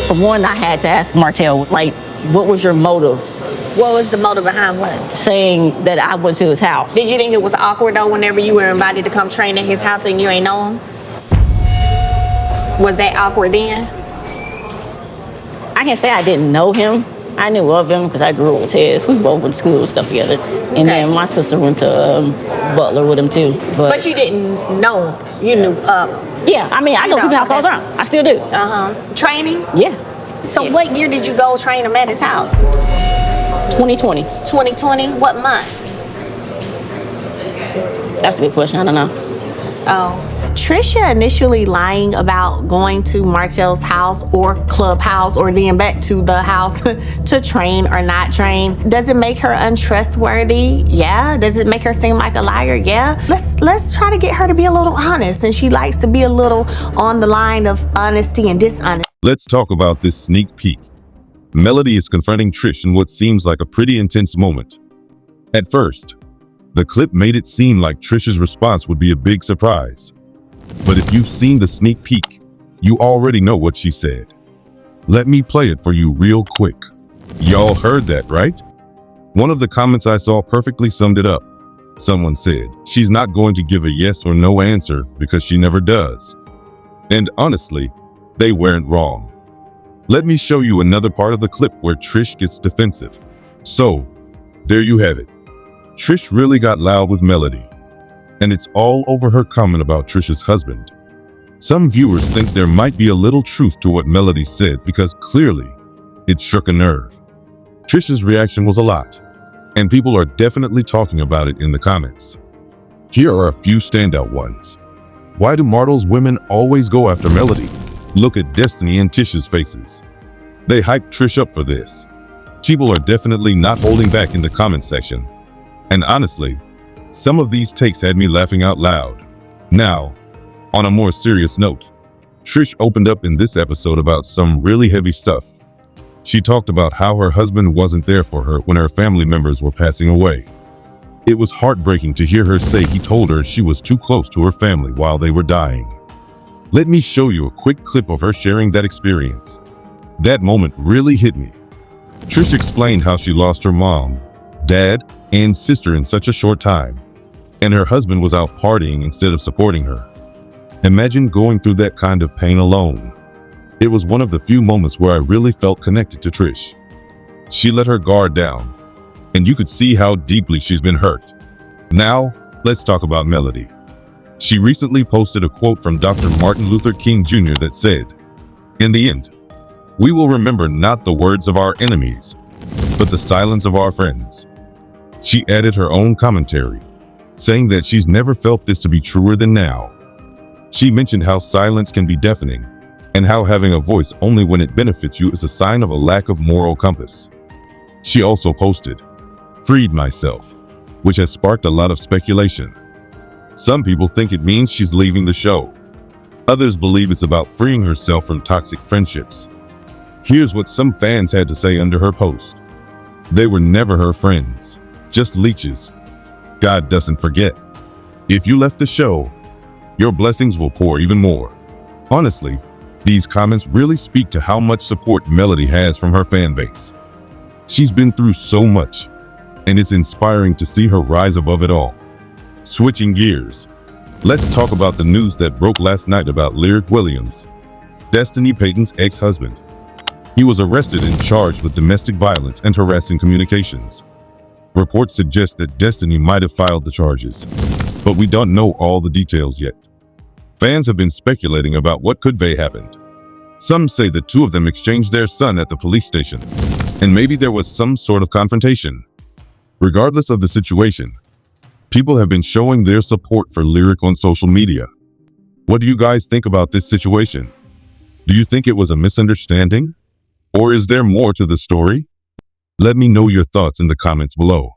For one, I had to ask Martel, like, what was your motive? What was the motive behind what? Saying that I went to his house. Did you think it was awkward though whenever you were invited to come train at his house and you ain't know him? Was that awkward then? I can't say I didn't know him. I knew of him because I grew up with Tez. We both went to school and stuff together. And then my sister went to Butler with him too. But you didn't know him. You knew of him. Yeah, I mean, I go to his house all the time. I still do. Training? Yeah. So what year did you go train him at his house? 2020. 2020? What month? That's a good question. I don't know. Oh. Tricia initially lying about going to Martel's house or clubhouse or then back to the house to train or not train. Does it make her untrustworthy? Yeah. Does it make her seem like a liar? Yeah. Let's try to get her to be a little honest, and she likes to be a little on the line of honesty and dishonesty. Let's talk about this sneak peek. Melody is confronting Trish in what seems like a pretty intense moment. At first, the clip made it seem like Trish's response would be a big surprise. But if you've seen the sneak peek, you already know what she said. Let me play it for you real quick. Y'all heard that, right? One of the comments I saw perfectly summed it up. Someone said, she's not going to give a yes or no answer because she never does. And honestly, they weren't wrong. Let me show you another part of the clip where Trish gets defensive. So, there you have it. Trish really got loud with Melody. And it's all over her comment about Trish's husband. Some viewers think there might be a little truth to what Melody said because clearly it struck a nerve. Trish's reaction was a lot, and people are definitely talking about it in the comments. Here are a few standout ones. Why do Martel's women always go after Melody? Look at Destiny and Tisha's faces. They hyped Trish up for this. People are definitely not holding back in the comment section. And honestly, some of these takes had me laughing out loud. Now, on a more serious note, Trish opened up in this episode about some really heavy stuff. She talked about how her husband wasn't there for her when her family members were passing away. It was heartbreaking to hear her say he told her she was too close to her family while they were dying. Let me show you a quick clip of her sharing that experience. That moment really hit me. Trish explained how she lost her mom, dad, and sister in such a short time, and her husband was out partying instead of supporting her. Imagine going through that kind of pain alone. It was one of the few moments where I really felt connected to Trish. She let her guard down, and you could see how deeply she's been hurt. Now, let's talk about Melody. She recently posted a quote from Dr. Martin Luther King Jr. that said, "In the end, we will remember not the words of our enemies, but the silence of our friends." She added her own commentary, saying that she's never felt this to be truer than now. She mentioned how silence can be deafening, and how having a voice only when it benefits you is a sign of a lack of moral compass. She also posted, "Freed myself," which has sparked a lot of speculation. Some people think it means she's leaving the show. Others believe it's about freeing herself from toxic friendships. Here's what some fans had to say under her post. They were never her friends, just leeches. God doesn't forget. If you left the show, your blessings will pour even more. Honestly, these comments really speak to how much support Melody has from her fan base. She's been through so much, and it's inspiring to see her rise above it all. Switching gears, let's talk about the news that broke last night about Lyric Williams, Destiny Payton's ex-husband. He was arrested and charged with domestic violence and harassing communications. Reports suggest that Destiny might have filed the charges, but we don't know all the details yet. Fans have been speculating about what could have happened. Some say the two of them exchanged their son at the police station, and maybe there was some sort of confrontation. Regardless of the situation, people have been showing their support for Lyric on social media. What do you guys think about this situation? Do you think it was a misunderstanding? Or is there more to the story? Let me know your thoughts in the comments below.